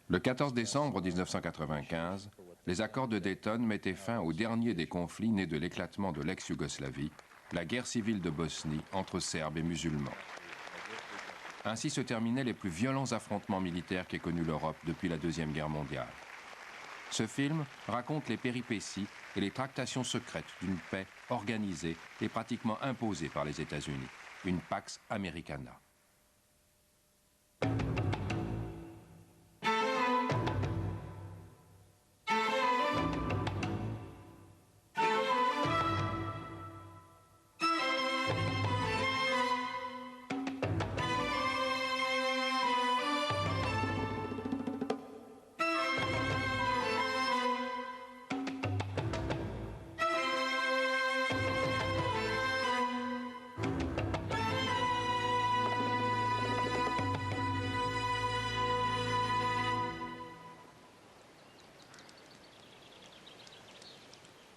Le 14 décembre 1995, les accords de Dayton mettaient fin au dernier des conflits nés de l'éclatement de l'ex-Yougoslavie, la guerre civile de Bosnie entre Serbes et musulmans. Ainsi se terminaient les plus violents affrontements militaires qu'ait connus l'Europe depuis la Deuxième Guerre mondiale. Ce film raconte les péripéties et les tractations secrètes d'une paix organisée et pratiquement imposée par les États-Unis, une Pax Americana.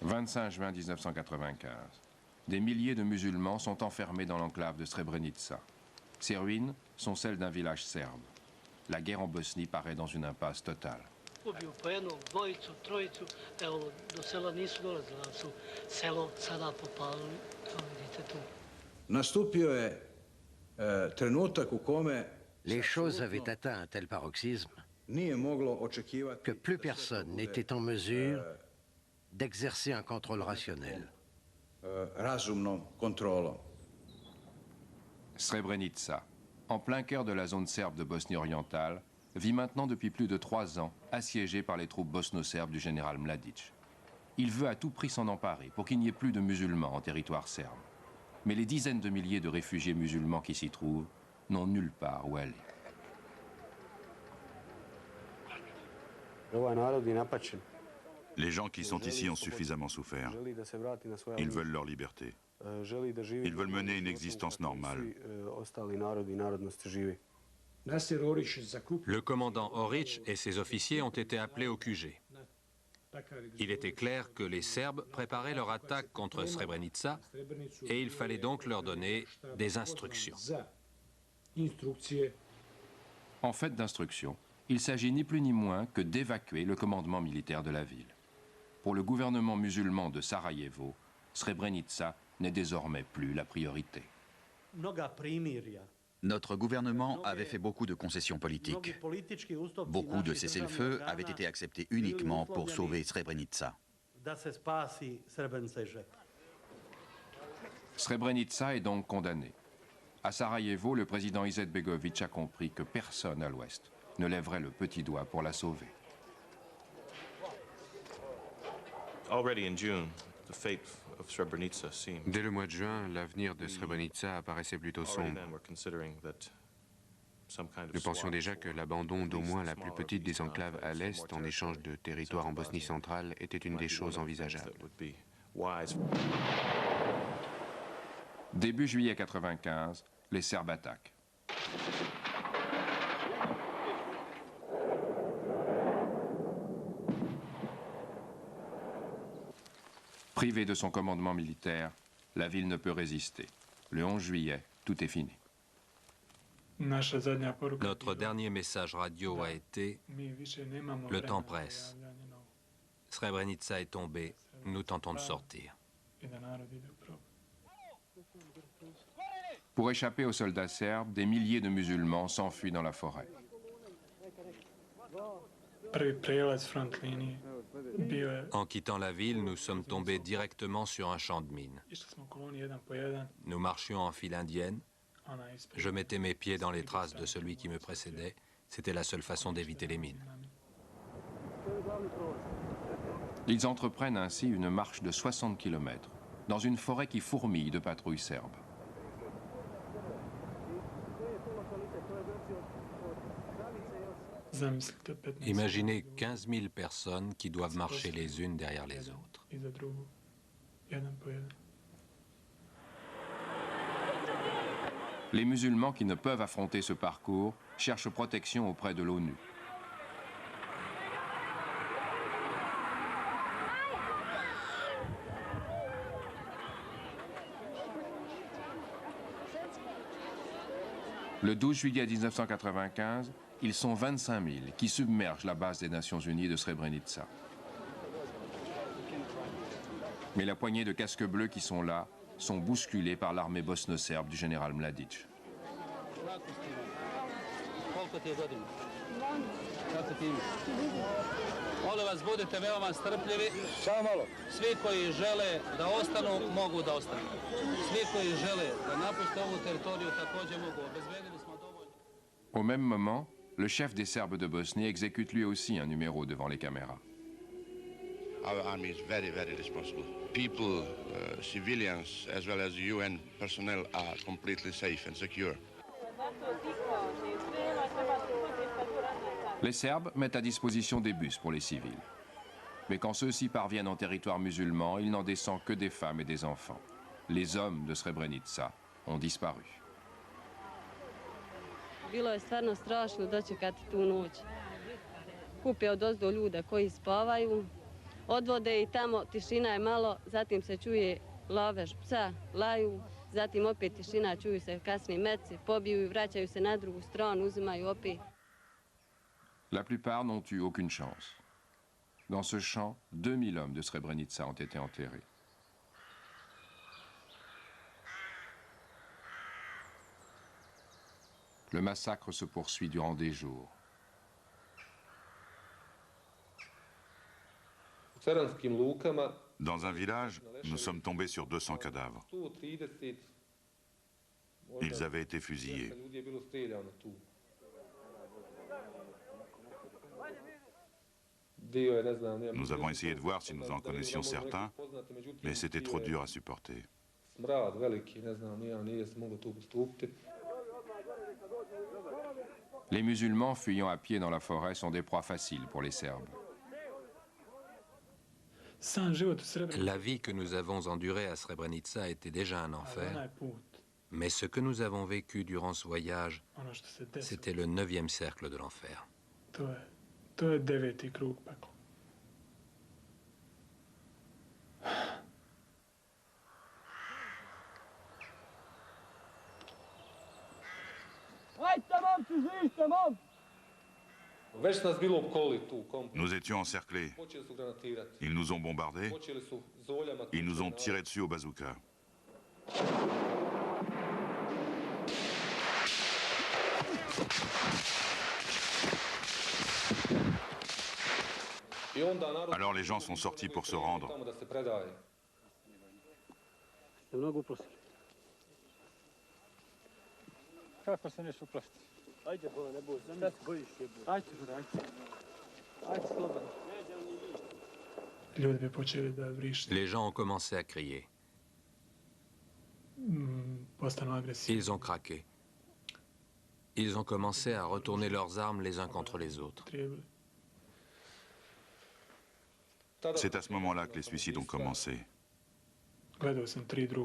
« 25 juin 1995. Des milliers de musulmans sont enfermés dans l'enclave de Srebrenica. Ces ruines sont celles d'un village serbe. La guerre en Bosnie paraît dans une impasse totale. Les choses avaient atteint un tel paroxysme que plus personne n'était en mesure d'exercer un contrôle rationnel. Srebrenica, en plein cœur de la zone serbe de Bosnie orientale, vit maintenant depuis plus de 3 ans assiégée par les troupes bosno-serbes du général Mladic. Il veut à tout prix s'en emparer pour qu'il n'y ait plus de musulmans en territoire serbe. Mais les dizaines de milliers de réfugiés musulmans qui s'y trouvent n'ont nulle part où aller. Les gens qui sont ici ont suffisamment souffert. Ils veulent leur liberté. Ils veulent mener une existence normale. Le commandant Oric et ses officiers ont été appelés au QG. Il était clair que les Serbes préparaient leur attaque contre Srebrenica et il fallait donc leur donner des instructions. En fait d'instruction, il s'agit ni plus ni moins que d'évacuer le commandement militaire de la ville. Pour le gouvernement musulman de Sarajevo, Srebrenica n'est désormais plus la priorité. Notre gouvernement avait fait beaucoup de concessions politiques. Beaucoup de cessez-le-feu avaient été acceptés uniquement pour sauver Srebrenica. Srebrenica est donc condamné. À Sarajevo, le président Izetbegovic a compris que personne à l'ouest ne lèverait le petit doigt pour la sauver. Dès le mois de juin, l'avenir de Srebrenica apparaissait plutôt sombre. Nous pensions déjà que l'abandon d'au moins la plus petite des enclaves à l'est en échange de territoires en Bosnie centrale était une des choses envisageables. Début juillet 1995, les Serbes attaquent. Privée de son commandement militaire, la ville ne peut résister. Le 11 juillet, tout est fini. Notre dernier message radio a été « Le temps presse. Srebrenica est tombé, nous tentons de sortir. » Pour échapper aux soldats serbes, des milliers de musulmans s'enfuient dans la forêt. En quittant la ville, nous sommes tombés directement sur un champ de mines. Nous marchions en file indienne. Je mettais mes pieds dans les traces de celui qui me précédait. C'était la seule façon d'éviter les mines. Ils entreprennent ainsi une marche de 60 km dans une forêt qui fourmille de patrouilles serbes. Imaginez 15 000 personnes qui doivent marcher les unes derrière les autres. Les musulmans qui ne peuvent affronter ce parcours cherchent protection auprès de l'ONU. Le 12 juillet 1995, ils sont 25 000 qui submergent la base des Nations Unies de Srebrenica. Mais la poignée de casques bleus qui sont là sont bousculés par l'armée bosno-serbe du général Mladic. Molim vas, budite veoma strpljivi. Samo malo. Svi koji žele da ostanu, mogu da ostanu. Svi koji žele da napuste ovu teritoriju također mogu. Obezbedili smo dovoljno. Au même moment, le chef des Serbes de Bosnie exécute lui aussi un numéro devant les caméras. Our army is very, very responsible. People, civilians, as well as UN personnel are completely safe and secure. Les Serbes mettent à disposition des bus pour les civils. Mais quand ceux-ci parviennent en territoire musulman, il n'en descend que des femmes et des enfants. Les hommes de Srebrenica ont disparu. Bilo je stvarno strašno dočekati tu noć. Kupe odozdo ljude koji spavaju, odvode i tamo, tišina je malo, zatim se čuje lavež psa, laju, zatim opet tišina, čuju se kasni meci, pobiju i vraćaju se na drugu stranu, uzimaju opet. La plupart n'ont eu aucune chance. Dans ce champ, 2000 hommes de Srebrenica ont été enterrés. Le massacre se poursuit durant des jours. Dans un village, nous sommes tombés sur 200 cadavres. Ils avaient été fusillés. Nous avons essayé de voir si nous en connaissions certains, mais c'était trop dur à supporter. Les musulmans fuyant à pied dans la forêt sont des proies faciles pour les Serbes. La vie que nous avons endurée à Srebrenica était déjà un enfer, mais ce que nous avons vécu durant ce voyage, c'était le 9e cercle de l'enfer. To je 9. krug pekla. Nous étions encerclés. Ils nous ont bombardés. Ils nous ont tiré dessus au bazooka. Alors les gens sont sortis pour se rendre. Les gens ont commencé à crier. Ils ont craqué. Ils ont commencé à retourner leurs armes les uns contre les autres. C'est à ce moment-là que les suicides ont commencé.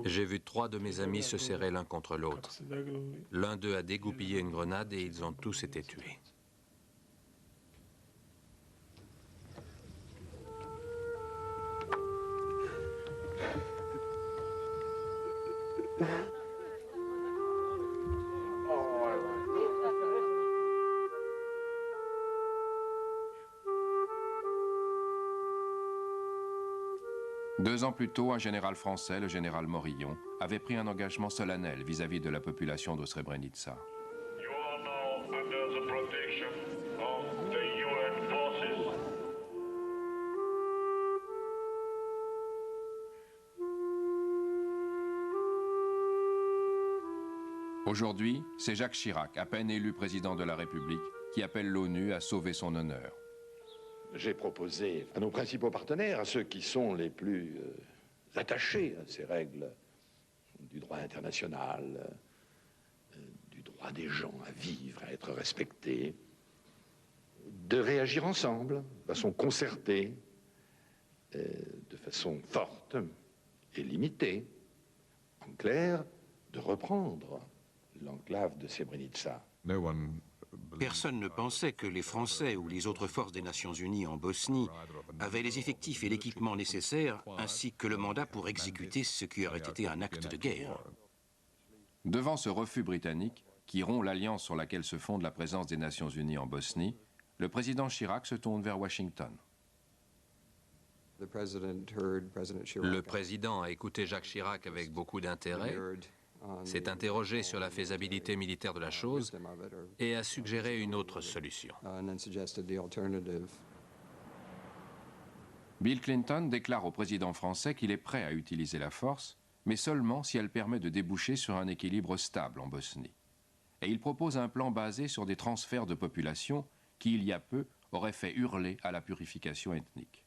J'ai vu 3 de mes amis se serrer l'un contre l'autre. L'un d'eux a dégoupillé une grenade et ils ont tous été tués. Deux ans plus tôt, un général français, le général Morillon, avait pris un engagement solennel vis-à-vis de la population de Srebrenica. Aujourd'hui, c'est Jacques Chirac, à peine élu président de la République, qui appelle l'ONU à sauver son honneur. J'ai proposé à nos principaux partenaires, à ceux qui sont les plus attachés à ces règles du droit international, du droit des gens à vivre, à être respectés, de réagir ensemble, de façon concertée, de façon forte et limitée. En clair, de reprendre l'enclave de Srebrenica. Personne ne pensait que les Français ou les autres forces des Nations Unies en Bosnie avaient les effectifs et l'équipement nécessaires, ainsi que le mandat pour exécuter ce qui aurait été un acte de guerre. Devant ce refus britannique, qui rompt l'alliance sur laquelle se fonde la présence des Nations Unies en Bosnie, le président Chirac se tourne vers Washington. Le président a écouté Jacques Chirac avec beaucoup d'intérêt, s'est interrogé sur la faisabilité militaire de la chose et a suggéré une autre solution. Bill Clinton déclare au président français qu'il est prêt à utiliser la force, mais seulement si elle permet de déboucher sur un équilibre stable en Bosnie. Et il propose un plan basé sur des transferts de population qui, il y a peu, auraient fait hurler à la purification ethnique.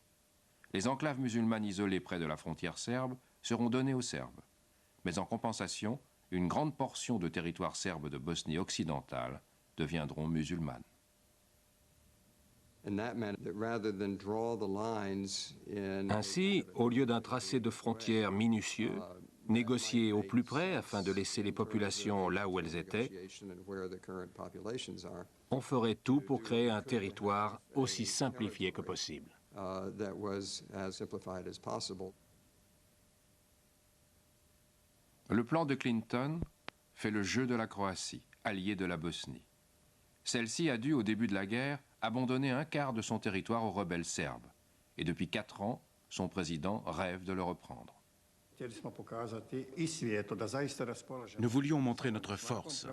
Les enclaves musulmanes isolées près de la frontière serbe seront données aux Serbes. Mais en compensation, une grande portion de territoire serbe de Bosnie occidentale deviendront musulmanes. Ainsi, au lieu d'un tracé de frontières minutieux, négocié au plus près afin de laisser les populations là où elles étaient, on ferait tout pour créer un territoire aussi simplifié que possible. Le plan de Clinton fait le jeu de la Croatie, alliée de la Bosnie. Celle-ci a dû, au début de la guerre, abandonner un quart de son territoire aux rebelles serbes. Et depuis 4 ans, son président rêve de le reprendre. Nous voulions montrer notre force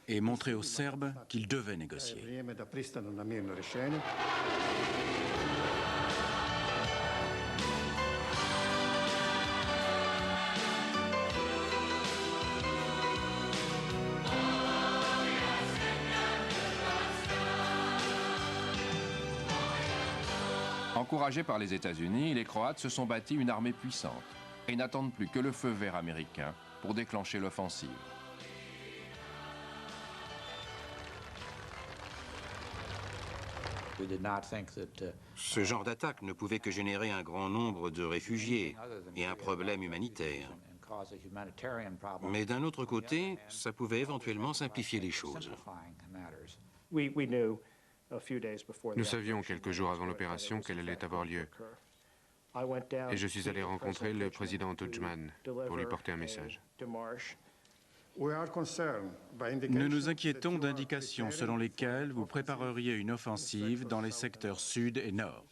et montrer aux Serbes qu'ils devaient négocier. Encouragés par les États-Unis, les Croates se sont bâtis une armée puissante et n'attendent plus que le feu vert américain pour déclencher l'offensive. Ce genre d'attaque ne pouvait que générer un grand nombre de réfugiés et un problème humanitaire. Mais d'un autre côté, ça pouvait éventuellement simplifier les choses. Nous savions quelques jours avant l'opération qu'elle allait avoir lieu. Et je suis allé rencontrer le président Tudjman pour lui porter un message. Nous nous inquiétons d'indications selon lesquelles vous prépareriez une offensive dans les secteurs sud et nord.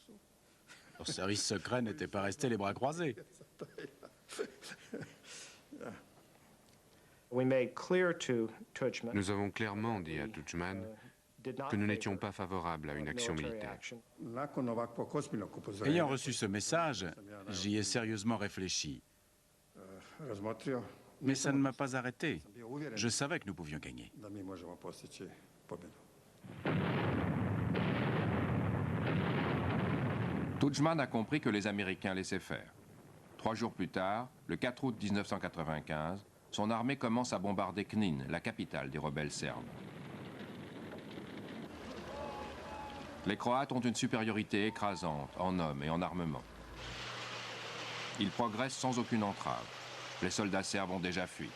Nos services secrets n'étaient pas restés les bras croisés. Nous avons clairement dit à Tudjman que nous n'étions pas favorables à une action militaire. Ayant reçu ce message, j'y ai sérieusement réfléchi. Mais ça ne m'a pas arrêté. Je savais que nous pouvions gagner. Tudjman a compris que les Américains laissaient faire. 3 jours plus tard, le 4 août 1995, son armée commence à bombarder Knin, la capitale des rebelles serbes. Les Croates ont une supériorité écrasante en hommes et en armement. Ils progressent sans aucune entrave. Les soldats serbes ont déjà fui.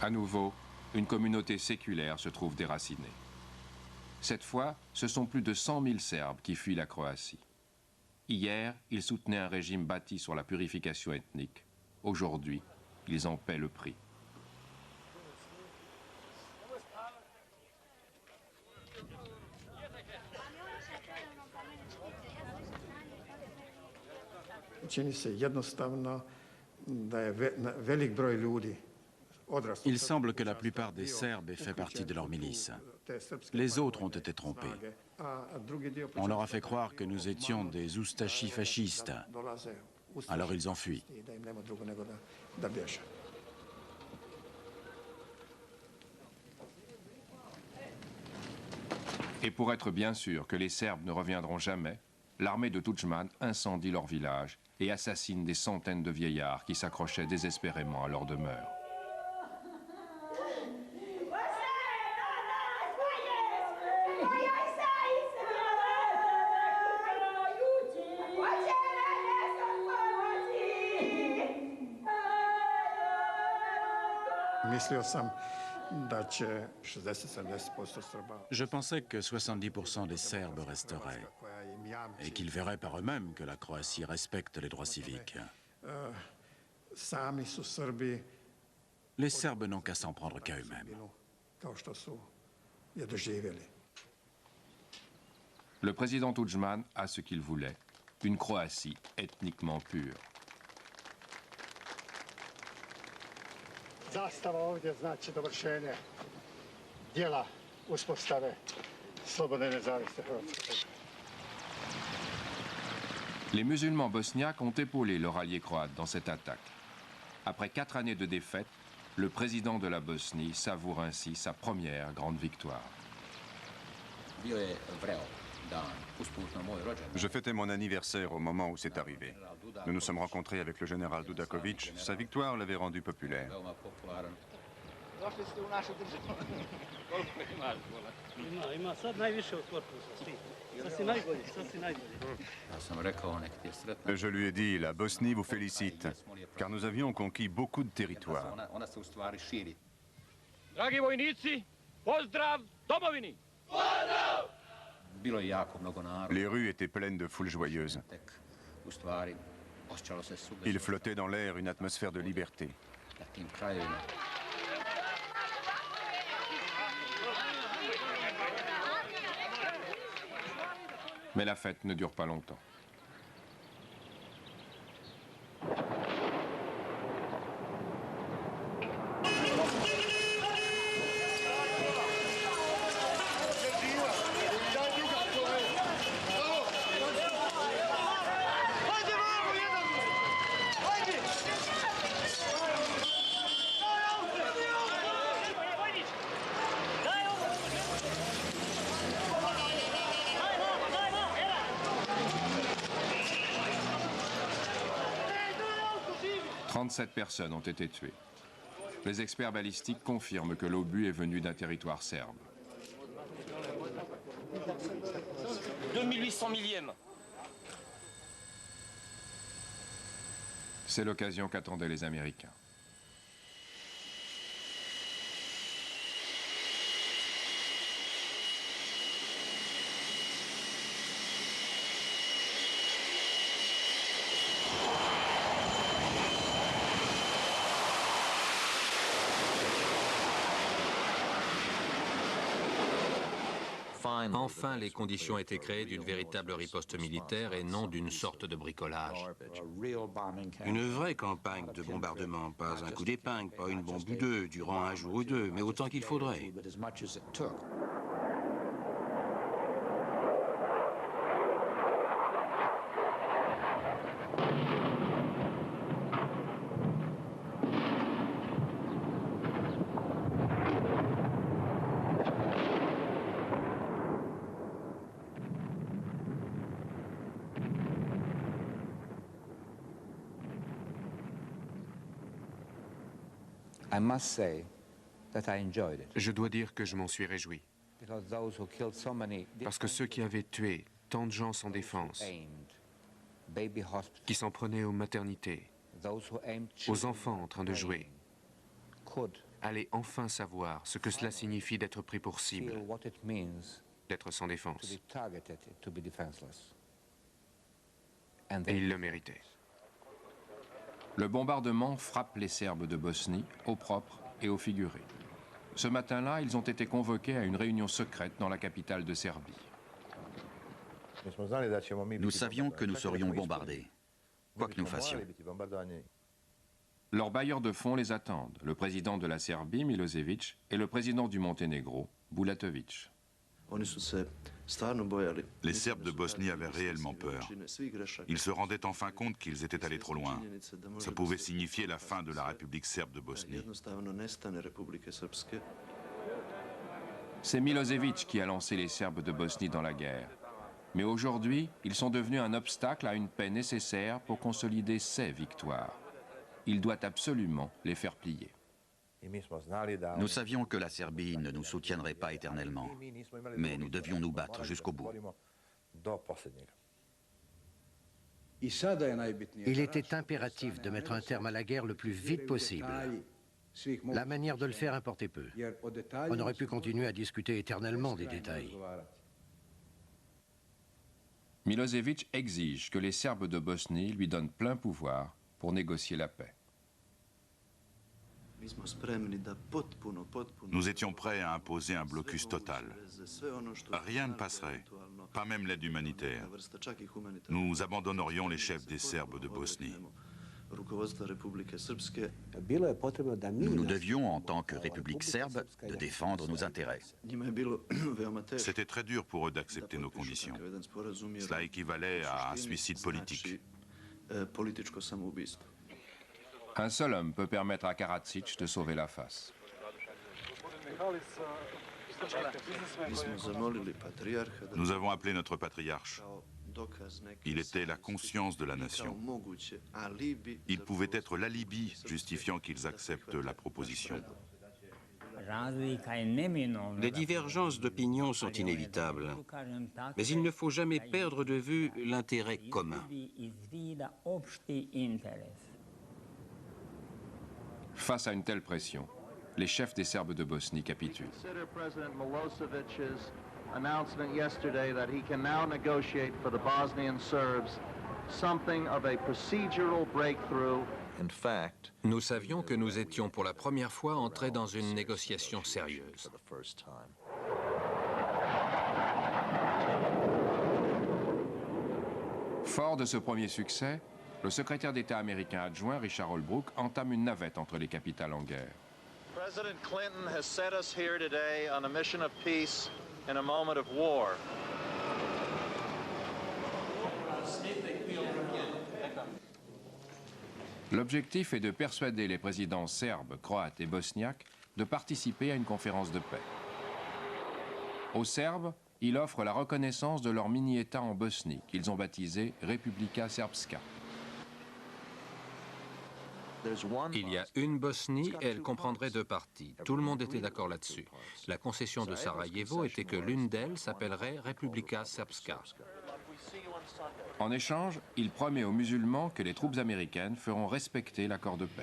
À nouveau, une communauté séculaire se trouve déracinée. Cette fois, ce sont plus de 100 000 Serbes qui fuient la Croatie. Hier, ils soutenaient un régime bâti sur la purification ethnique. Aujourd'hui, ils en paient le prix. Il semble que la plupart des Serbes aient fait partie de leur milice. Les autres ont été trompés. On leur a fait croire que nous étions des oustachis fascistes. Alors ils ont fui. Et pour être bien sûr que les Serbes ne reviendront jamais, l'armée de Tudjman incendie leur village et assassine des centaines de vieillards qui s'accrochaient désespérément à leur demeure. Je pensais que 70% des Serbes resteraient et qu'ils verraient par eux-mêmes que la Croatie respecte les droits civiques. Les Serbes n'ont qu'à s'en prendre qu'à eux-mêmes. Le président Tudjman a ce qu'il voulait, une Croatie ethniquement pure. Zastava ovdje znači dovršenje dijela uspostave slobodne nezavisne Hrvatske. Les musulmans bosniaques ont épaulé leur allié croate dans cette attaque. Après 4 années de défaite, le président de la Bosnie savoure ainsi sa première grande victoire. Je fêtais mon anniversaire au moment où c'est arrivé. Nous nous sommes rencontrés avec le général Dudakovic. Sa victoire l'avait rendu populaire. Je lui ai dit, la Bosnie vous félicite, car nous avions conquis beaucoup de territoires. Dragi vojnici, pozdrav domovini! Les rues étaient pleines de foules joyeuses. Il flottait dans l'air une atmosphère de liberté. Mais la fête ne dure pas longtemps. Sept personnes ont été tuées. Les experts balistiques confirment que l'obus est venu d'un territoire serbe. 2800 millième. C'est l'occasion qu'attendaient les Américains. Enfin, les conditions étaient créées d'une véritable riposte militaire et non d'une sorte de bricolage. Une vraie campagne de bombardement, pas un coup d'épingle, pas une bombe ou deux, durant un jour ou deux, mais autant qu'il faudrait. Je dois dire que je m'en suis réjoui. Parce que ceux qui avaient tué tant de gens sans défense, qui s'en prenaient aux maternités, aux enfants en train de jouer, allaient enfin savoir ce que cela signifie d'être pris pour cible, d'être sans défense. Et ils le méritaient. Le bombardement frappe les Serbes de Bosnie, au propre et au figuré. Ce matin-là, ils ont été convoqués à une réunion secrète dans la capitale de Serbie. Nous savions que nous serions bombardés, quoi que nous fassions. Leurs bailleurs de fonds les attendent, le président de la Serbie, Milosevic, et le président du Monténégro, Bulatovic. Les Serbes de Bosnie avaient réellement peur. Ils se rendaient enfin compte qu'ils étaient allés trop loin. Ça pouvait signifier la fin de la République serbe de Bosnie. C'est Milosevic qui a lancé les Serbes de Bosnie dans la guerre. Mais aujourd'hui, ils sont devenus un obstacle à une paix nécessaire pour consolider ses victoires. Il doit absolument les faire plier. Nous savions que la Serbie ne nous soutiendrait pas éternellement, mais nous devions nous battre jusqu'au bout. Il était impératif de mettre un terme à la guerre le plus vite possible. La manière de le faire importait peu. On aurait pu continuer à discuter éternellement des détails. Milosevic exige que les Serbes de Bosnie lui donnent plein pouvoir pour négocier la paix. Nous étions prêts à imposer un blocus total. Rien ne passerait, pas même l'aide humanitaire. Nous abandonnerions les chefs des Serbes de Bosnie. Nous devions, en tant que République serbe, de défendre nos intérêts. C'était très dur pour eux d'accepter nos conditions. Cela équivalait à un suicide politique. Un seul homme peut permettre à Karadzic de sauver la face. Nous avons appelé notre patriarche. Il était la conscience de la nation. Il pouvait être l'alibi justifiant qu'ils acceptent la proposition. Les divergences d'opinion sont inévitables, mais il ne faut jamais perdre de vue l'intérêt commun. Face à une telle pression, les chefs des Serbes de Bosnie capitulent. Announcement yesterday that he can now negotiate for the Bosnian Serbs something of a procedural breakthrough. In fact, nous savions que nous étions pour la première fois entrés dans une négociation sérieuse. Fort de ce premier succès, le secrétaire d'État américain adjoint Richard Holbrooke entame une navette entre les capitales en guerre. President Clinton has set us here today on a mission of peace in a moment of war. L'objectif est de persuader les présidents serbes, croates et bosniaques de participer à une conférence de paix. Aux Serbes, il offre la reconnaissance de leur mini-État en Bosnie, qu'ils ont baptisé Republika Srpska. Il y a une Bosnie et elle comprendrait deux parties. Tout le monde était d'accord là-dessus. La concession de Sarajevo était que l'une d'elles s'appellerait Republika Srpska. En échange, il promet aux musulmans que les troupes américaines feront respecter l'accord de paix.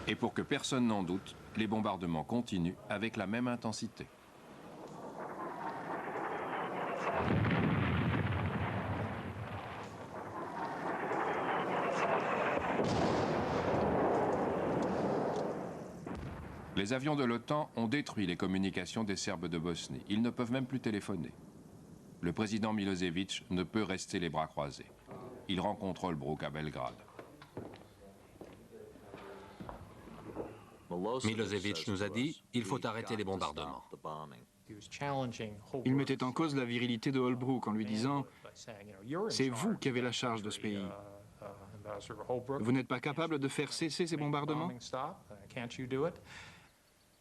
Et pour que personne n'en doute, les bombardements continuent avec la même intensité. Les avions de l'OTAN ont détruit les communications des Serbes de Bosnie. Ils ne peuvent même plus téléphoner. Le président Milosevic ne peut rester les bras croisés. Il rencontre Holbrooke à Belgrade. Milosevic nous a dit « Il faut arrêter les bombardements ». Il mettait en cause la virilité de Holbrooke en lui disant « C'est vous qui avez la charge de ce pays. Vous n'êtes pas capable de faire cesser ces bombardements ?»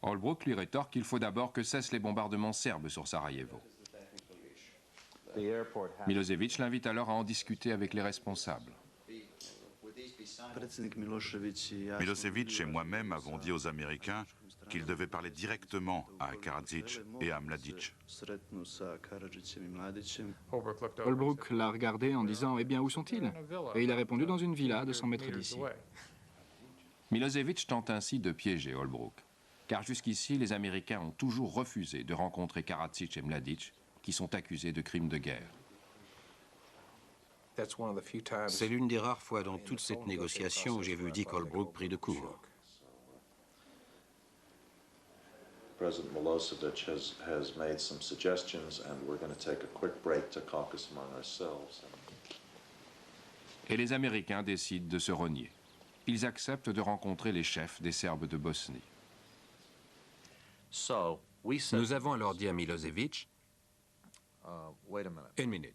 Holbrooke lui rétorque qu'il faut d'abord que cessent les bombardements serbes sur Sarajevo. Milosevic l'invite alors à en discuter avec les responsables. Milosevic et moi-même avons dit aux Américains qu'ils devaient parler directement à Karadzic et à Mladic. Holbrooke l'a regardé en disant « Eh bien, où sont-ils » Et il a répondu « Dans une villa à 200 mètres d'ici. » Milosevic tente ainsi de piéger Holbrooke, car jusqu'ici, les Américains ont toujours refusé de rencontrer Karadzic et Mladic, qui sont accusés de crimes de guerre. C'est l'une des rares fois dans toute cette négociation où j'ai vu Dick Holbrooke pris de court. President Milosevic has made some suggestions, and we're going to take a quick break to caucus among ourselves. Et les Américains décident de se renier. Ils acceptent de rencontrer les chefs des Serbes de Bosnie. Nous avons alors dit à Milosevic, une minute.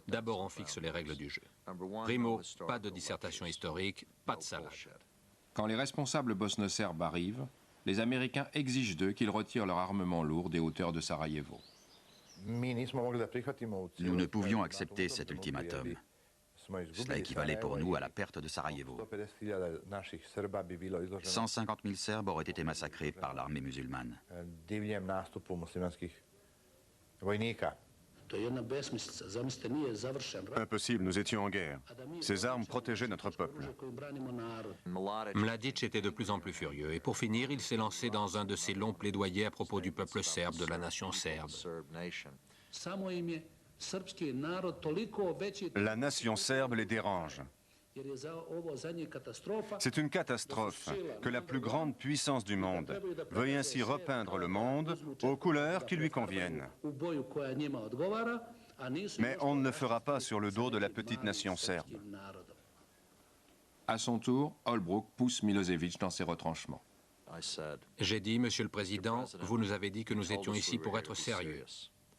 D'abord, on fixe les règles du jeu. Primo, pas de dissertation historique, pas de salade. Quand les responsables bosno-serbes arrivent, les Américains exigent d'eux qu'ils retirent leur armement lourd des hauteurs de Sarajevo. Nous ne pouvions accepter cet ultimatum. Cela équivalait pour nous à la perte de Sarajevo. 150 000 Serbes auraient été massacrés par l'armée musulmane. Impossible, nous étions en guerre. Ces armes protégeaient notre peuple. Mladic était de plus en plus furieux, et pour finir, il s'est lancé dans un de ses longs plaidoyers à propos du peuple serbe, de la nation serbe. La nation serbe les dérange. C'est une catastrophe que la plus grande puissance du monde veuille ainsi repeindre le monde aux couleurs qui lui conviennent. Mais on ne le fera pas sur le dos de la petite nation serbe. À son tour, Holbrooke pousse Milosevic dans ses retranchements. J'ai dit, Monsieur le Président, vous nous avez dit que nous étions ici pour être sérieux.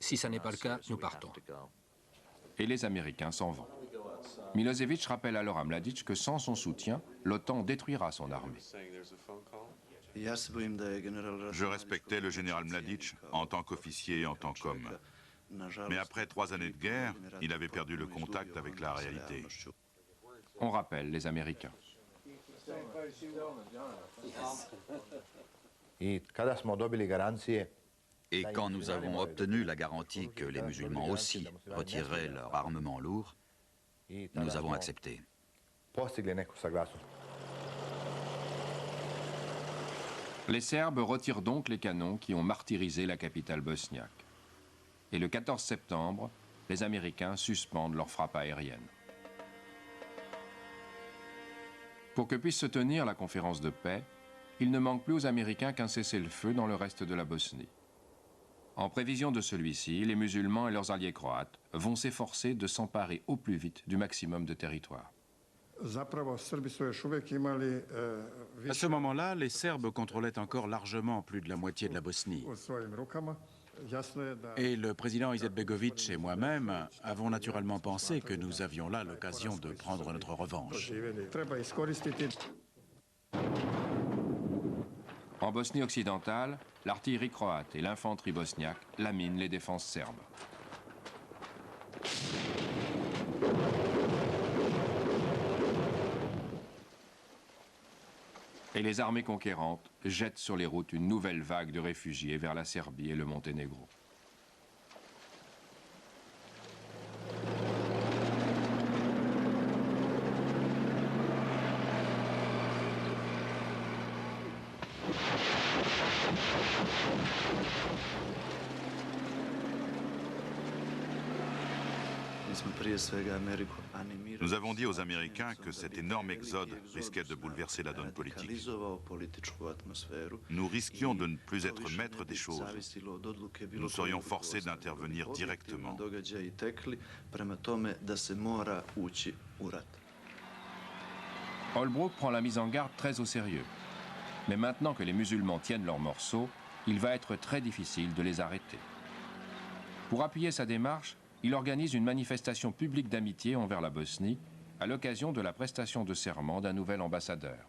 Si ça n'est pas le cas, nous partons. Et les Américains s'en vont. Milosevic rappelle alors à Mladic que sans son soutien, l'OTAN détruira son armée. Je respectais le général Mladic en tant qu'officier et en tant qu'homme. Mais après 3 années de guerre, il avait perdu le contact avec la réalité. On rappelle les Américains. Et quand nous avons obtenu la garantie que les musulmans aussi retireraient leur armement lourd, nous avons accepté. Les Serbes retirent donc les canons qui ont martyrisé la capitale bosniaque. Et le 14 septembre, les Américains suspendent leurs frappes aériennes. Pour que puisse se tenir la conférence de paix, il ne manque plus aux Américains qu'un cessez-le-feu dans le reste de la Bosnie. En prévision de celui-ci, les musulmans et leurs alliés croates vont s'efforcer de s'emparer au plus vite du maximum de territoire. À ce moment-là, les Serbes contrôlaient encore largement plus de la moitié de la Bosnie. Et le président Izetbegovic et moi-même avons naturellement pensé que nous avions là l'occasion de prendre notre revanche. En Bosnie occidentale, l'artillerie croate et l'infanterie bosniaque laminent les défenses serbes. Et les armées conquérantes jettent sur les routes une nouvelle vague de réfugiés vers la Serbie et le Monténégro. Nous avons dit aux Américains que cet énorme exode risquait de bouleverser la donne politique. Nous risquions de ne plus être maîtres des choses. Nous serions forcés d'intervenir directement. Holbrooke prend la mise en garde très au sérieux. Mais maintenant que les musulmans tiennent leurs morceaux, il va être très difficile de les arrêter. Pour appuyer sa démarche, il organise une manifestation publique d'amitié envers la Bosnie à l'occasion de la prestation de serment d'un nouvel ambassadeur.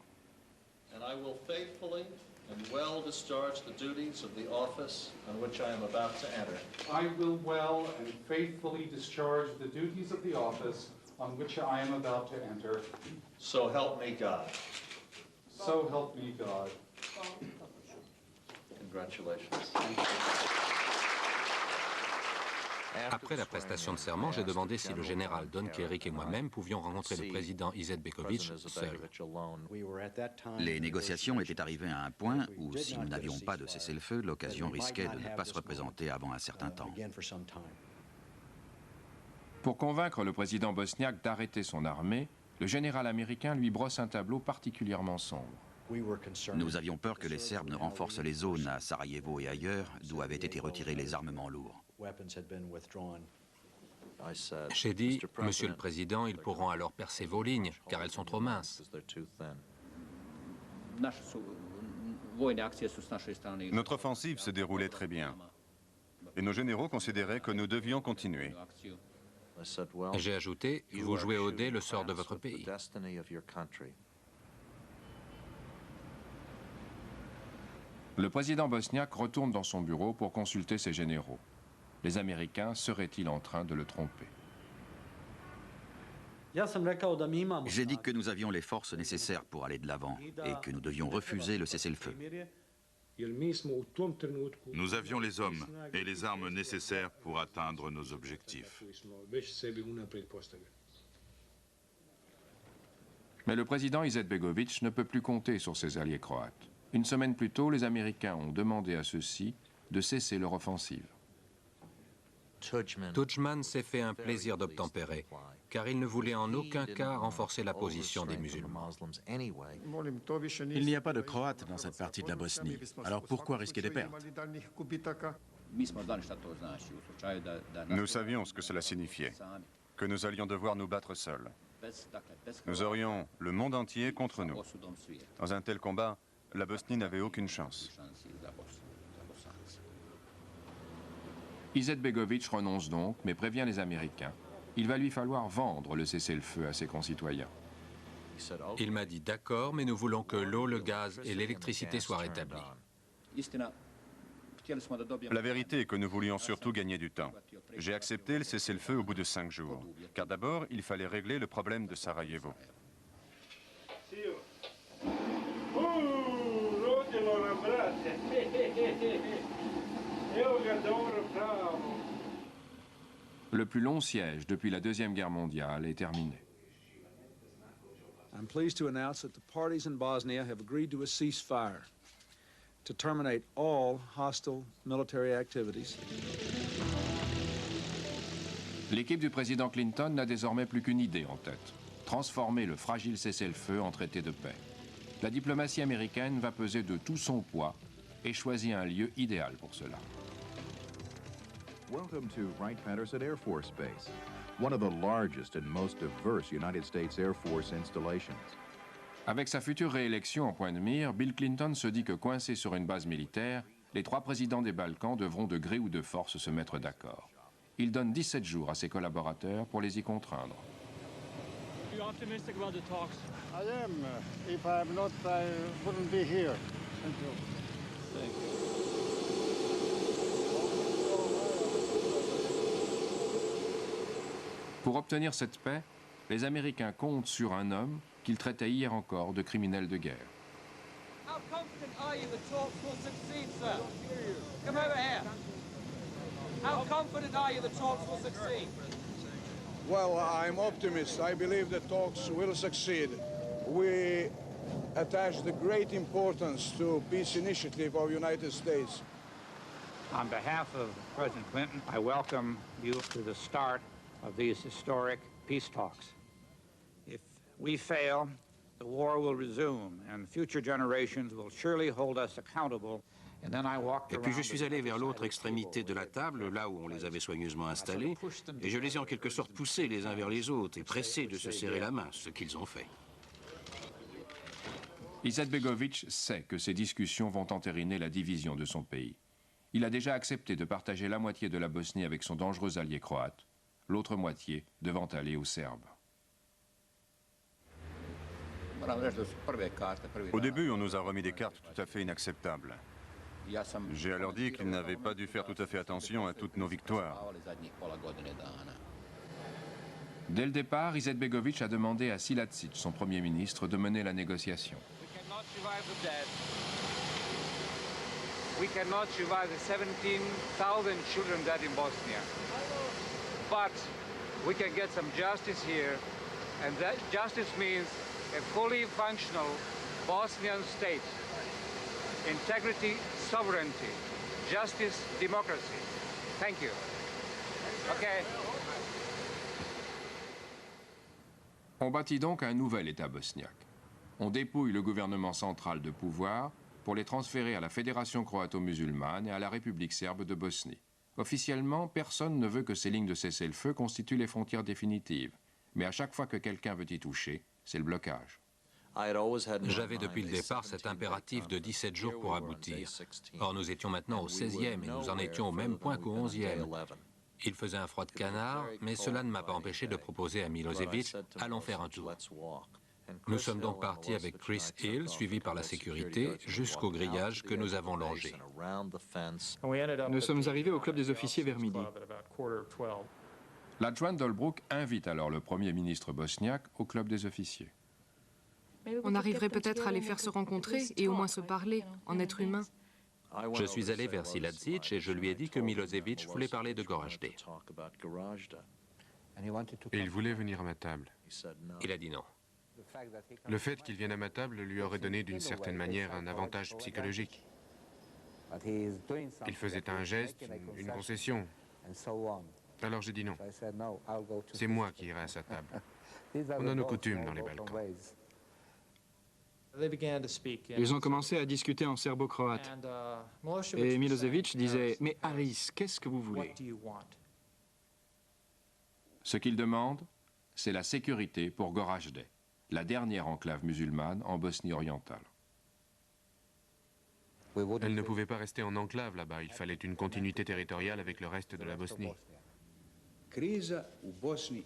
And I will faithfully and well discharge the duties of the office on which I am about to enter. I will well and faithfully discharge the duties of the office on which I am about to enter. So help me God. So help me God. Congratulations. Après la prestation de serment, j'ai demandé si le général Don Kerrick et moi-même pouvions rencontrer le président Izetbegovic seul. Les négociations étaient arrivées à un point où, si nous n'avions pas de cessez-le-feu, l'occasion risquait de ne pas se représenter avant un certain temps. Pour convaincre le président bosniaque d'arrêter son armée, le général américain lui brosse un tableau particulièrement sombre. Nous avions peur que les Serbes ne renforcent les zones à Sarajevo et ailleurs, d'où avaient été retirés les armements lourds. J'ai dit, Monsieur le Président, ils pourront alors percer vos lignes, car elles sont trop minces. Notre offensive se déroulait très bien. Et nos généraux considéraient que nous devions continuer. J'ai ajouté, vous jouez au dé le sort de votre pays. Le président bosniaque retourne dans son bureau pour consulter ses généraux. Les Américains seraient-ils en train de le tromper? J'ai dit que nous avions les forces nécessaires pour aller de l'avant et que nous devions refuser le cessez-le-feu. Nous avions les hommes et les armes nécessaires pour atteindre nos objectifs. Mais le président Izetbegović ne peut plus compter sur ses alliés croates. Une semaine plus tôt, les Américains ont demandé à ceux-ci de cesser leur offensive. Tudjman s'est fait un plaisir d'obtempérer, car il ne voulait en aucun cas renforcer la position des musulmans. Il n'y a pas de Croates dans cette partie de la Bosnie. Alors pourquoi risquer des pertes? Nous savions ce que cela signifiait, que nous allions devoir nous battre seuls. Nous aurions le monde entier contre nous. Dans un tel combat, la Bosnie n'avait aucune chance. Izetbegović renonce donc, mais prévient les Américains. Il va lui falloir vendre le cessez-le-feu à ses concitoyens. Il m'a dit d'accord, mais nous voulons que l'eau, le gaz et l'électricité soient rétablis. La vérité est que nous voulions surtout gagner du temps. J'ai accepté le cessez-le-feu au bout de 5 jours, car d'abord, il fallait régler le problème de Sarajevo. Le plus long siège depuis la Deuxième Guerre mondiale est terminé. I'm pleased to announce that the parties in Bosnia have agreed to a ceasefire to terminate all hostile military activities. L'équipe du président Clinton n'a désormais plus qu'une idée en tête: transformer le fragile cessez-le-feu en traité de paix. La diplomatie américaine va peser de tout son poids et choisit un lieu idéal pour cela. Welcome to Wright-Patterson Air Force Base, one of the largest and most diverse United States Air Force installations. Avec sa future réélection en point de mire, Bill Clinton se dit que coincé sur une base militaire, les 3 présidents des Balkans devront de gré ou de force se mettre d'accord. Il donne 17 jours à ses collaborateurs pour les y contraindre. Are you optimistic about the talks? I am. If I'm not, I wouldn't be here. Thank you. Thank you. Pour obtenir cette paix, les Américains comptent sur un homme qu'ils traitaient hier encore de criminel de guerre. How confident are you the talks will succeed, sir? Come over here. How confident are you the talks will succeed? Well, I'm optimist. I believe the talks will succeed. We attach the great importance to peace initiative of the United States. On behalf of President Clinton, I welcome you to the start of these historic peace talks. If we fail, the war will resume, and future generations will surely hold us accountable. Et puis je suis allé vers l'autre extrémité de la table, là où on les avait soigneusement installés, et je les ai en quelque sorte poussés les uns vers les autres et pressés de se serrer la main, ce qu'ils ont fait. Izetbegović sait que ces discussions vont entériner la division de son pays. Il a déjà accepté de partager la moitié de la Bosnie avec son dangereux allié croate, l'autre moitié devant aller aux Serbes. Au début, on nous a remis des cartes tout à fait inacceptables. J'ai alors dit qu'ils n'avaient pas dû faire tout à fait attention à toutes nos victoires. Dès le départ, Izetbegović a demandé à Silačić, son Premier ministre, de mener la négociation. We cannot survive the 17,000 children dead in Bosnia. But we can get some justice here, and that justice means a fully functional Bosnian state. Integrity, sovereignty, justice, democracy. Thank you. Okay. On bâtit donc un nouvel État bosniaque. On dépouille le gouvernement central de pouvoir pour les transférer à la Fédération croato-musulmane et à la République serbe de Bosnie. Officiellement, personne ne veut que ces lignes de cessez-le-feu constituent les frontières définitives. Mais à chaque fois que quelqu'un veut y toucher, c'est le blocage. J'avais depuis le départ cet impératif de 17 jours pour aboutir. Or, nous étions maintenant au 16e et nous en étions au même point qu'au 11e. Il faisait un froid de canard, mais cela ne m'a pas empêché de proposer à Milosevic « allons faire un tour ». Nous sommes donc partis avec Chris Hill, suivi par la sécurité, jusqu'au grillage que nous avons longé. Nous sommes arrivés au club des officiers vers midi. L'adjoint d'Holbrooke invite alors le Premier ministre bosniaque au club des officiers. On arriverait peut-être à les faire se rencontrer et au moins se parler, en être humain. Je suis allé vers Siladzic et je lui ai dit que Milosevic voulait parler de Goražde. Et il voulait venir à ma table. Il a dit non. Le fait qu'il vienne à ma table lui aurait donné d'une certaine manière un avantage psychologique. Il faisait un geste, une concession. Alors j'ai dit non. C'est moi qui irai à sa table. On a nos coutumes dans les Balkans. Ils ont commencé à discuter en serbo-croate. Et Milosevic disait « Mais Haris, qu'est-ce que vous voulez ?» Ce qu'il demande, c'est la sécurité pour Goražde, la dernière enclave musulmane en Bosnie orientale. Elle ne pouvait pas rester en enclave là-bas. Il fallait une continuité territoriale avec le reste de la Bosnie.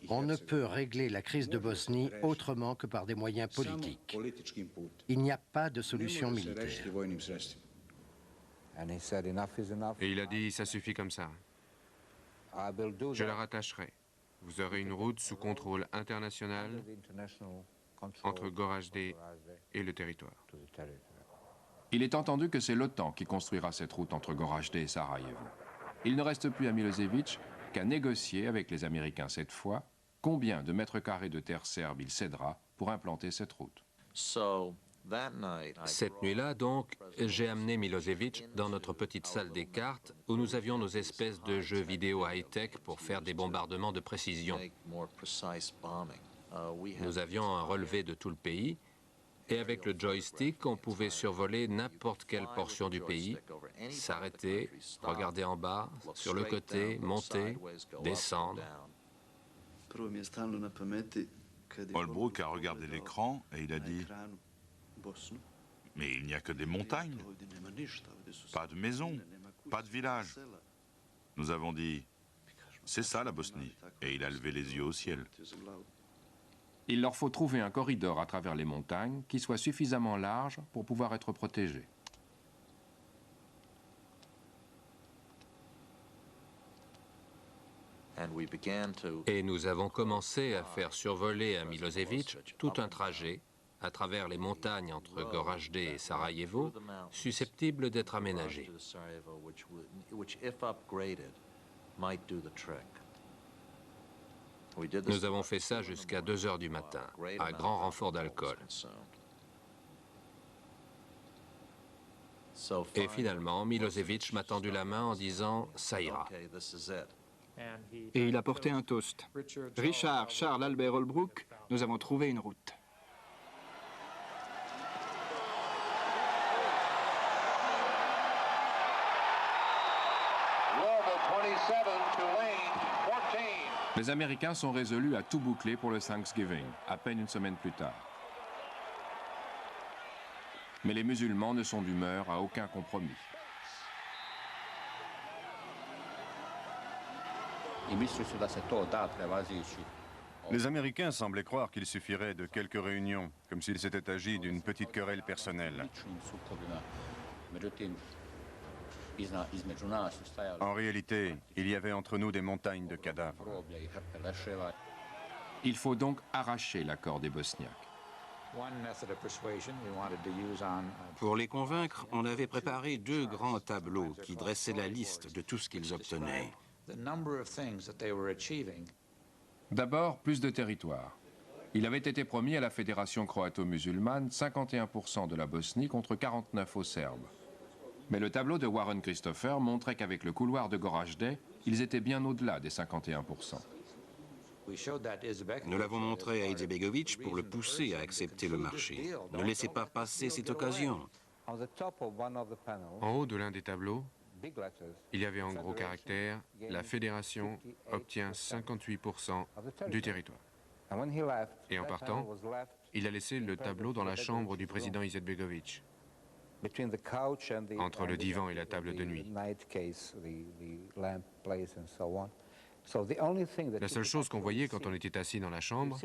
On ne peut régler la crise de Bosnie autrement que par des moyens politiques. Il n'y a pas de solution militaire. Et il a dit, ça suffit comme ça. Je la rattacherai. Vous aurez une route sous contrôle international entre Goražde et le territoire. Il est entendu que c'est l'OTAN qui construira cette route entre Goražde et Sarajevo. Il ne reste plus à Milosevic qu'à négocier avec les Américains cette fois combien de mètres carrés de terre serbe il cédera pour implanter cette route. Cette nuit-là, donc, j'ai amené Milosevic dans notre petite salle des cartes où nous avions nos espèces de jeux vidéo high-tech pour faire des bombardements de précision. Nous avions un relevé de tout le pays et avec le joystick, on pouvait survoler n'importe quelle portion du pays, s'arrêter, regarder en bas, sur le côté, monter, descendre. Holbrooke a regardé l'écran et il a dit « Mais il n'y a que des montagnes, pas de maisons, pas de villages. » Nous avons dit « C'est ça la Bosnie » et il a levé les yeux au ciel. Il leur faut trouver un corridor à travers les montagnes qui soit suffisamment large pour pouvoir être protégé. Et nous avons commencé à faire survoler à Milosevic tout un trajet à travers les montagnes entre Goražde et Sarajevo, susceptibles d'être aménagées. Nous avons fait ça jusqu'à 2 heures du matin, à grand renfort d'alcool. Et finalement, Milosevic m'a tendu la main en disant « ça ira ». Et il a porté un toast. Richard, Charles, Albert, Holbrooke, nous avons trouvé une route. Les Américains sont résolus à tout boucler pour le Thanksgiving, à peine une semaine plus tard. Mais les musulmans ne sont d'humeur à aucun compromis. Les Américains semblaient croire qu'il suffirait de quelques réunions, comme s'il s'était agi d'une petite querelle personnelle. En réalité, il y avait entre nous des montagnes de cadavres. Il faut donc arracher l'accord des Bosniaques. Pour les convaincre, on avait préparé 2 grands tableaux qui dressaient la liste de tout ce qu'ils obtenaient. D'abord, plus de territoire. Il avait été promis à la Fédération croato-musulmane 51% de la Bosnie contre 49% aux Serbes. Mais le tableau de Warren Christopher montrait qu'avec le couloir de Goražde, ils étaient bien au-delà des 51%. Nous l'avons montré à Izetbegovic pour le pousser à accepter le marché. Ne laissez pas passer cette occasion. En haut de l'un des tableaux, il y avait en gros caractères « La Fédération obtient 58% du territoire ». Et en partant, il a laissé le tableau dans la chambre du président Izetbegovic, entre le divan et la table de nuit. La seule chose qu'on voyait quand on était assis dans la chambre,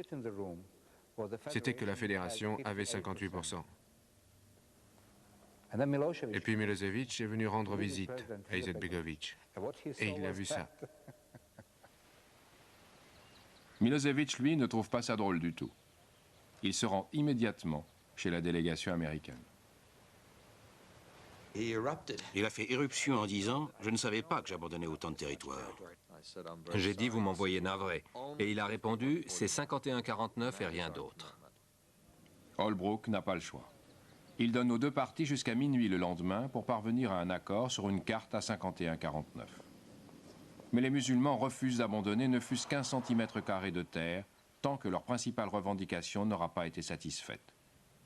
c'était que la Fédération avait 58%. Et puis Milosevic est venu rendre visite à Izetbegovic. Et il a vu ça. Milosevic, lui, ne trouve pas ça drôle du tout. Il se rend immédiatement chez la délégation américaine. Il a fait éruption en disant « Je ne savais pas que j'abandonnais autant de territoire ». J'ai dit, vous m'envoyez navré. Et il a répondu, c'est 51-49 et rien d'autre. Holbrooke n'a pas le choix. Il donne aux deux parties jusqu'à minuit le lendemain pour parvenir à un accord sur une carte à 51-49. Mais les musulmans refusent d'abandonner ne fût-ce qu'1 cm² de terre tant que leur principale revendication n'aura pas été satisfaite.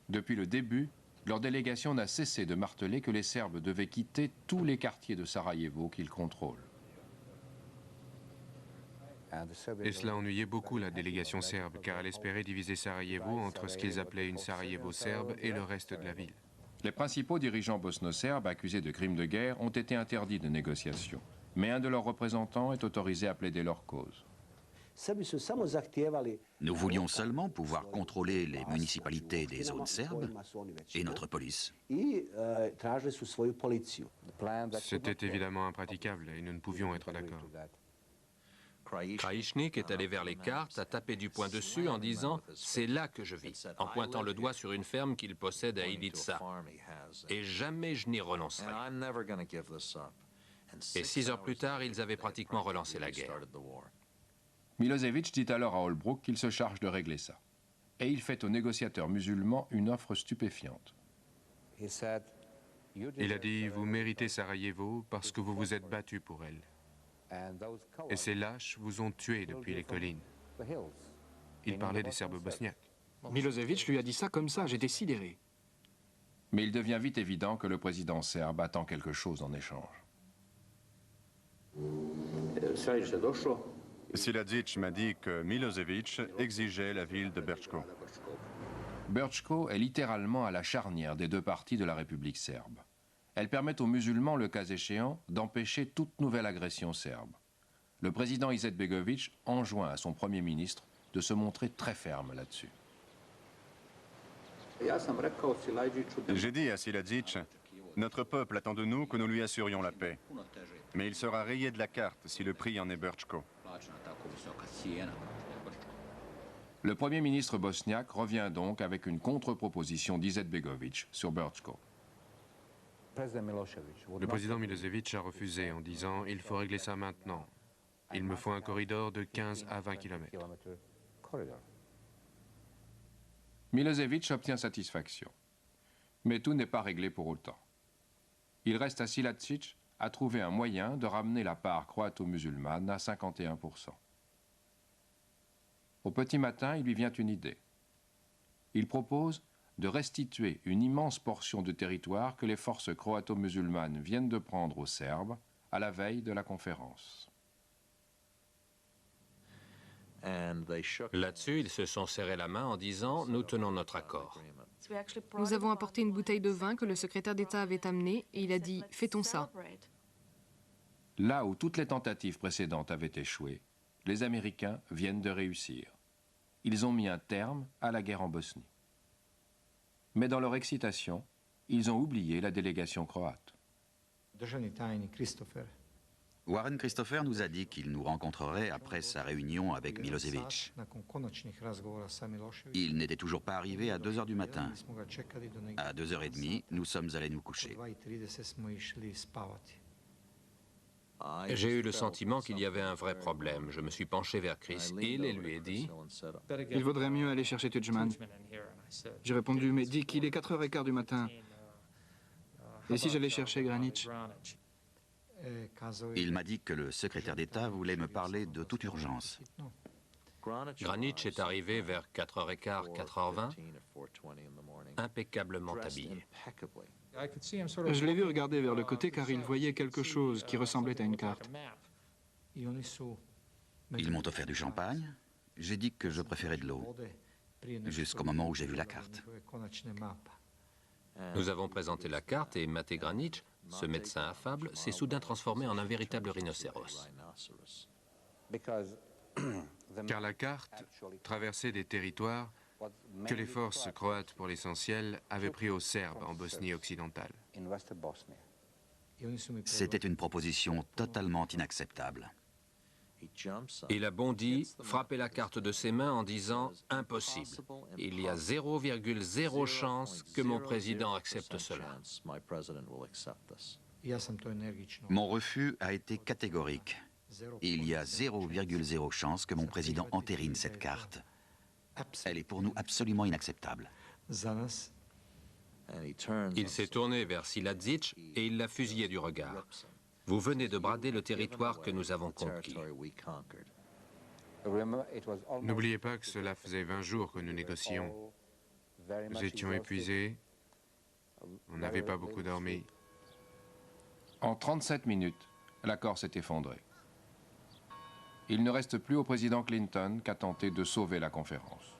Depuis le début, leur délégation n'a cessé de marteler que les Serbes devaient quitter tous les quartiers de Sarajevo qu'ils contrôlent. Et cela ennuyait beaucoup la délégation serbe, car elle espérait diviser Sarajevo entre ce qu'ils appelaient une Sarajevo serbe et le reste de la ville. Les principaux dirigeants bosno-serbes accusés de crimes de guerre ont été interdits de négociation, mais un de leurs représentants est autorisé à plaider leur cause. Nous voulions seulement pouvoir contrôler les municipalités des zones serbes et notre police. C'était évidemment impraticable et nous ne pouvions être d'accord. Krajišnik est allé vers les cartes, a tapé du poing dessus en disant « C'est là que je vis », en pointant le doigt sur une ferme qu'il possède à Ilitsa. Et jamais je n'y renoncerai. Et 6 heures plus tard, ils avaient pratiquement relancé la guerre. Milosevic dit alors à Holbrooke qu'il se charge de régler ça. Et il fait aux négociateurs musulmans une offre stupéfiante. Il a dit « Vous méritez Sarajevo parce que vous vous êtes battu pour elle. Et ces lâches vous ont tué depuis les collines. » Il parlait des Serbes bosniaques. Milosevic lui a dit ça comme ça, j'étais sidéré. Mais il devient vite évident que le président serbe attend quelque chose en échange. Siladzic m'a dit que Milosevic exigeait la ville de Brčko. Brčko est littéralement à la charnière des deux parties de la République serbe. Elle permet aux musulmans, le cas échéant, d'empêcher toute nouvelle agression serbe. Le président Izetbegovic enjoint à son Premier ministre de se montrer très ferme là-dessus. J'ai dit à Siladzic, notre peuple attend de nous que nous lui assurions la paix. Mais il sera rayé de la carte si le prix en est Brčko. Le Premier ministre bosniaque revient donc avec une contre-proposition d'Izetbegovic sur Brčko. Le président Milosevic a refusé en disant « Il faut régler ça maintenant. Il me faut un corridor de 15 à 20 km. » Milosevic obtient satisfaction. Mais tout n'est pas réglé pour autant. Il reste à Siladzic à trouver un moyen de ramener la part croato-musulmane à 51%. Au petit matin, il lui vient une idée. Il propose de restituer une immense portion de territoire que les forces croato-musulmanes viennent de prendre aux Serbes à la veille de la conférence. Là-dessus, ils se sont serrés la main en disant « Nous tenons notre accord ». Nous avons apporté une bouteille de vin que le secrétaire d'État avait amenée et il a dit « Fêtons ça ». Là où toutes les tentatives précédentes avaient échoué, les Américains viennent de réussir. Ils ont mis un terme à la guerre en Bosnie. Mais dans leur excitation, ils ont oublié la délégation croate. Warren Christopher nous a dit qu'il nous rencontrerait après sa réunion avec Milosevic. Il n'était toujours pas arrivé à 2 h du matin. À 2 h 30, nous sommes allés nous coucher. J'ai eu le sentiment qu'il y avait un vrai problème. Je me suis penché vers Chris Hill et lui ai dit « Il vaudrait mieux aller chercher Tudjman. » J'ai répondu « Mais dis qu'il est 4 h 15 du matin. Et si j'allais chercher Granic ?» Il m'a dit que le secrétaire d'État voulait me parler de toute urgence. Granic est arrivé vers 4 h 15, 4 h 20, impeccablement habillé. Je l'ai vu regarder vers le côté car il voyait quelque chose qui ressemblait à une carte. Ils m'ont offert du champagne. J'ai dit que je préférais de l'eau, jusqu'au moment où j'ai vu la carte. Nous avons présenté la carte et Mate Granic, ce médecin affable, s'est soudain transformé en un véritable rhinocéros. Car la carte traversait des territoires que les forces croates, pour l'essentiel, avaient pris aux Serbes en Bosnie occidentale. C'était une proposition totalement inacceptable. Il a bondi, frappé la carte de ses mains en disant « Impossible. Il y a 0,0 chance que mon président accepte cela. » Mon refus a été catégorique. Il y a 0,0 chance que mon président entérine cette carte. Elle est pour nous absolument inacceptable. Il s'est tourné vers Siladzic et il l'a fusillé du regard. Vous venez de brader le territoire que nous avons conquis. N'oubliez pas que cela faisait 20 jours que nous négocions. Nous étions épuisés, on n'avait pas beaucoup dormi. En 37 minutes, l'accord s'est effondré. Il ne reste plus au président Clinton qu'à tenter de sauver la conférence.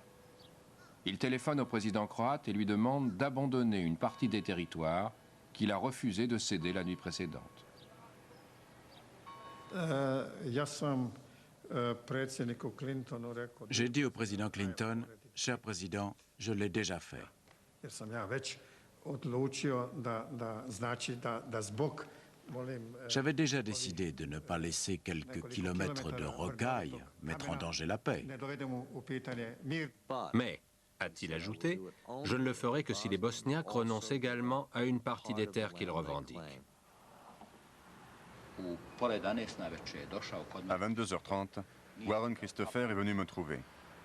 Il téléphone au président croate et lui demande d'abandonner une partie des territoires qu'il a refusé de céder la nuit précédente. J'ai dit au président Clinton, « Cher président, je l'ai déjà fait. » J'avais déjà décidé de ne pas laisser quelques kilomètres de rocailles mettre en danger la paix. Mais, a-t-il ajouté, je ne le ferai que si les Bosniaques renoncent également à une partie des terres qu'ils revendiquent. À 22h30, Warren Christopher est venu me trouver.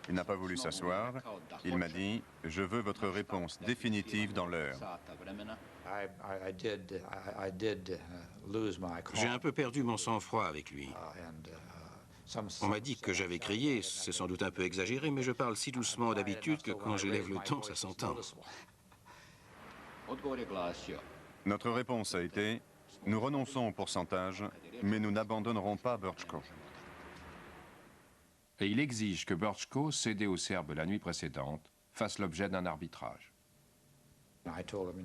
Il n'a pas voulu s'asseoir. Il m'a dit « Je veux votre réponse définitive dans l'heure. » J'ai un peu perdu mon sang-froid avec lui. On m'a dit que j'avais crié, c'est sans doute un peu exagéré, mais je parle si doucement d'habitude que quand j'élève le ton, ça s'entend. Notre réponse a été « Nous renonçons au pourcentage, mais nous n'abandonnerons pas Brčko. » Et il exige que Brčko, cédé aux Serbes la nuit précédente, fasse l'objet d'un arbitrage.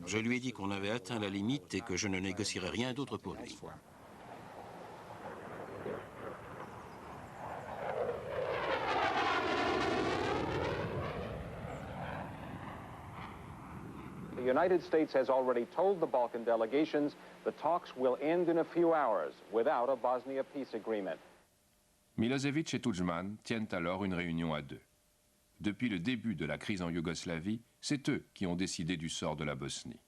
Je lui ai dit qu'on avait atteint la limite et que je ne négocierais rien d'autre pour lui. The United States has already told the Balkan delegations the talks will end in a few hours without a Bosnia peace agreement. Milosevic et Tudjman tiennent alors une réunion à deux. Depuis le début de la crise en Yougoslavie, c'est eux qui ont décidé du sort de la Bosnie.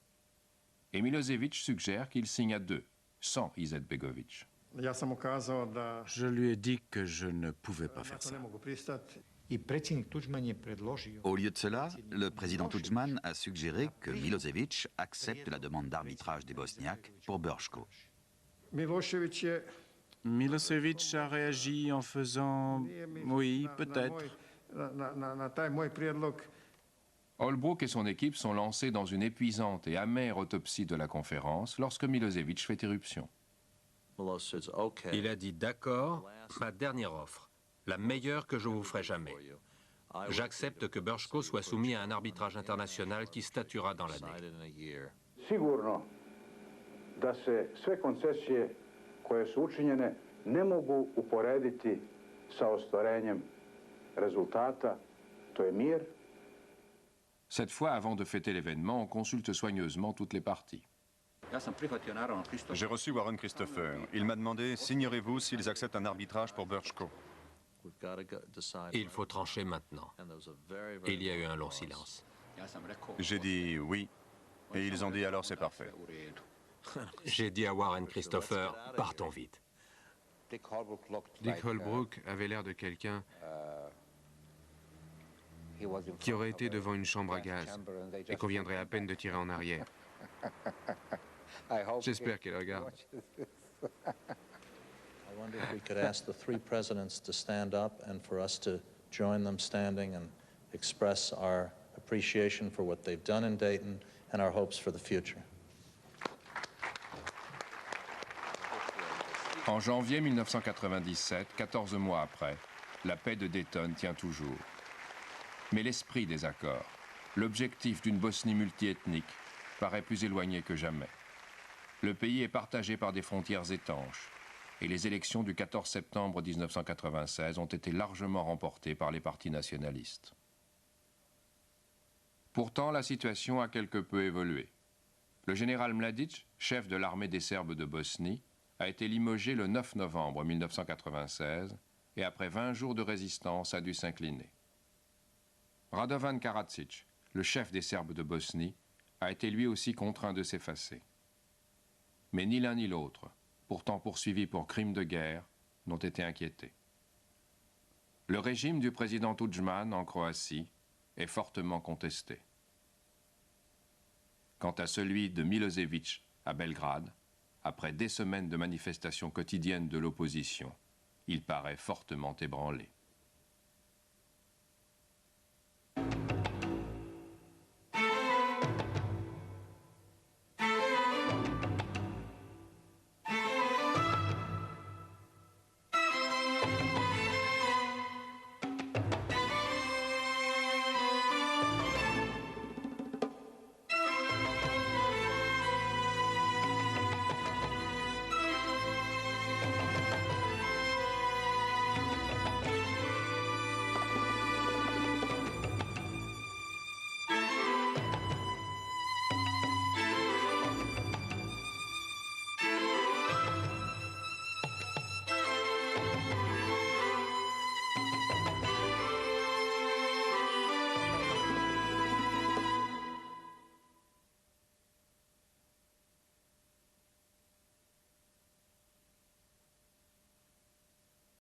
Et Milosevic suggère qu'il signe à deux, sans Izetbegovic. Je lui ai dit que je ne pouvais pas faire ça. Au lieu de cela, le président Tudjman a suggéré que Milosevic accepte la demande d'arbitrage des Bosniaques pour Brčko. Milosevic a réagi en faisant « oui, peut-être ». Holbrooke et son équipe sont lancés dans une épuisante et amère autopsie de la conférence lorsque Milosevic fait éruption. Il a dit « D'accord, ma dernière offre, la meilleure que je vous ferai jamais. J'accepte que Brčko soit soumis à un arbitrage international qui statuera dans l'année. » Sigurno da se sve koncesije koje su učinjene ne mogu uporediti sa ostvarenjem rezultata, to je mir. Cette fois, avant de fêter l'événement, on consulte soigneusement toutes les parties. J'ai reçu Warren Christopher. Il m'a demandé « Signerez-vous s'ils acceptent un arbitrage pour Brčko ?» Il faut trancher maintenant. Il y a eu un long silence. J'ai dit « oui ». Et ils ont dit « alors c'est parfait ». J'ai dit à Warren Christopher, partons vite. Dick Holbrooke avait l'air de quelqu'un qui aurait été devant une chambre à gaz et qu'on viendrait à peine de tirer en arrière. J'espère qu'il regarde. I wonder if we could ask the three presidents to stand up and for us to join them standing and express our appreciation for what they've done in Dayton and our hopes for the future. En janvier 1997, 14 mois après, la paix de Dayton tient toujours. Mais l'esprit des accords, l'objectif d'une Bosnie multiethnique, paraît plus éloigné que jamais. Le pays est partagé par des frontières étanches, et les élections du 14 septembre 1996 ont été largement remportées par les partis nationalistes. Pourtant, la situation a quelque peu évolué. Le général Mladic, chef de l'armée des Serbes de Bosnie, a été limogé le 9 novembre 1996 et après 20 jours de résistance a dû s'incliner. Radovan Karadzic, le chef des Serbes de Bosnie, a été lui aussi contraint de s'effacer. Mais ni l'un ni l'autre, pourtant poursuivis pour crimes de guerre, n'ont été inquiétés. Le régime du président Tudjman en Croatie est fortement contesté. Quant à celui de Milosevic à Belgrade, après des semaines de manifestations quotidiennes de l'opposition, il paraît fortement ébranlé.